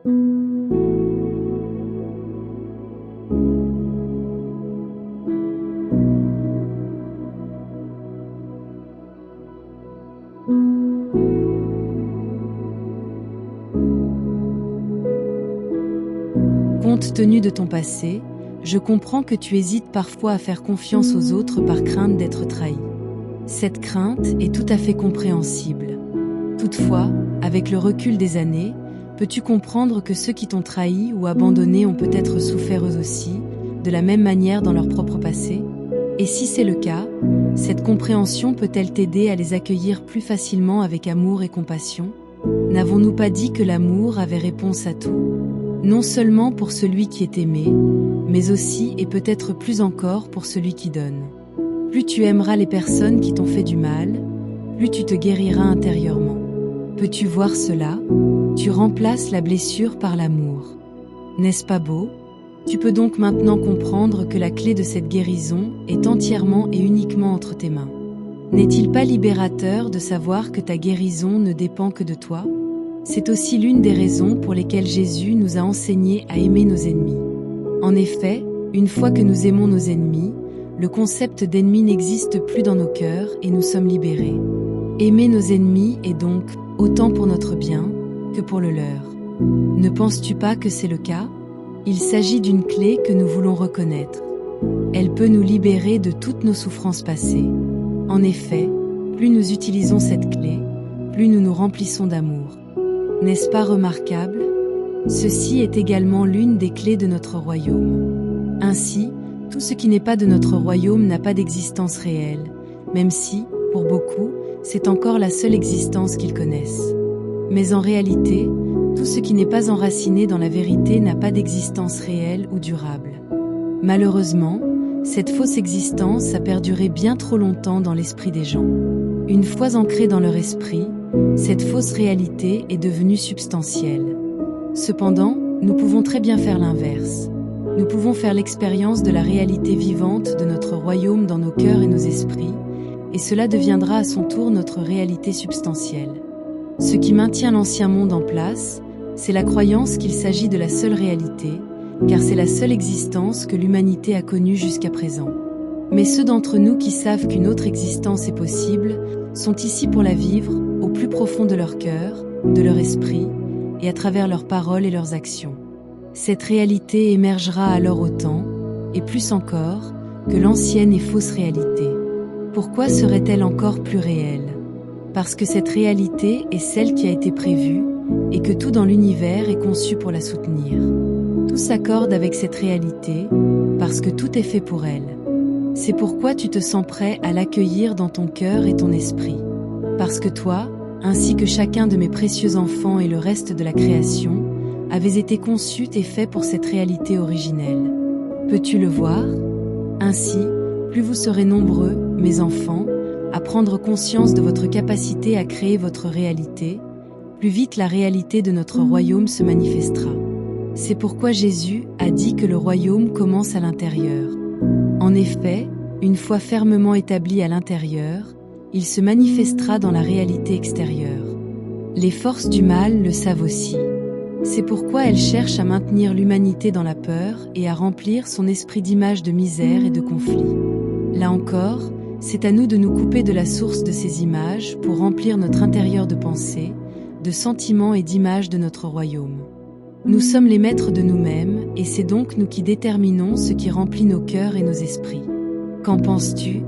Compte tenu de ton passé, je comprends que tu hésites parfois à faire confiance aux autres par crainte d'être trahi. Cette crainte est tout à fait compréhensible. Toutefois, avec le recul des années, peux-tu comprendre que ceux qui t'ont trahi ou abandonné ont peut-être souffert eux aussi, de la même manière dans leur propre passé? Et si c'est le cas, cette compréhension peut-elle t'aider à les accueillir plus facilement avec amour et compassion? N'avons-nous pas dit que l'amour avait réponse à tout? Non seulement pour celui qui est aimé, mais aussi et peut-être plus encore pour celui qui donne. Plus tu aimeras les personnes qui t'ont fait du mal, plus tu te guériras intérieurement. Peux-tu voir cela? Tu remplaces la blessure par l'amour. N'est-ce pas beau? Tu peux donc maintenant comprendre que la clé de cette guérison est entièrement et uniquement entre tes mains. N'est-il pas libérateur de savoir que ta guérison ne dépend que de toi? C'est aussi l'une des raisons pour lesquelles Jésus nous a enseigné à aimer nos ennemis. En effet, une fois que nous aimons nos ennemis, le concept d'ennemi n'existe plus dans nos cœurs et nous sommes libérés. Aimer nos ennemis est donc autant pour notre bien que pour le leur. Ne penses-tu pas que c'est le cas? Il s'agit d'une clé que nous voulons reconnaître. Elle peut nous libérer de toutes nos souffrances passées. En effet, plus nous utilisons cette clé, plus nous nous remplissons d'amour. N'est-ce pas remarquable? Ceci est également l'une des clés de notre royaume. Ainsi, tout ce qui n'est pas de notre royaume n'a pas d'existence réelle, même si, pour beaucoup, c'est encore la seule existence qu'ils connaissent. Mais en réalité, tout ce qui n'est pas enraciné dans la vérité n'a pas d'existence réelle ou durable. Malheureusement, cette fausse existence a perduré bien trop longtemps dans l'esprit des gens. Une fois ancrée dans leur esprit, cette fausse réalité est devenue substantielle. Cependant, nous pouvons très bien faire l'inverse. Nous pouvons faire l'expérience de la réalité vivante de notre royaume dans nos cœurs et nos esprits, et cela deviendra à son tour notre réalité substantielle. Ce qui maintient l'ancien monde en place, c'est la croyance qu'il s'agit de la seule réalité, car c'est la seule existence que l'humanité a connue jusqu'à présent. Mais ceux d'entre nous qui savent qu'une autre existence est possible, sont ici pour la vivre, au plus profond de leur cœur, de leur esprit, et à travers leurs paroles et leurs actions. Cette réalité émergera alors autant, et plus encore, que l'ancienne et fausse réalité. Pourquoi serait-elle encore plus réelle? Parce que cette réalité est celle qui a été prévue, et que tout dans l'univers est conçu pour la soutenir. Tout s'accorde avec cette réalité, parce que tout est fait pour elle. C'est pourquoi tu te sens prêt à l'accueillir dans ton cœur et ton esprit. Parce que toi, ainsi que chacun de mes précieux enfants et le reste de la création, avez été conçus et faits pour cette réalité originelle. Peux-tu le voir? Ainsi, plus vous serez nombreux, mes enfants, à prendre conscience de votre capacité à créer votre réalité, plus vite la réalité de notre royaume se manifestera. C'est pourquoi Jésus a dit que le royaume commence à l'intérieur. En effet, une fois fermement établi à l'intérieur, il se manifestera dans la réalité extérieure. Les forces du mal le savent aussi. C'est pourquoi elles cherchent à maintenir l'humanité dans la peur et à remplir son esprit d'images de misère et de conflit. Là encore, c'est à nous de nous couper de la source de ces images pour remplir notre intérieur de pensées, de sentiments et d'images de notre royaume. Nous sommes les maîtres de nous-mêmes et c'est donc nous qui déterminons ce qui remplit nos cœurs et nos esprits. Qu'en penses-tu ?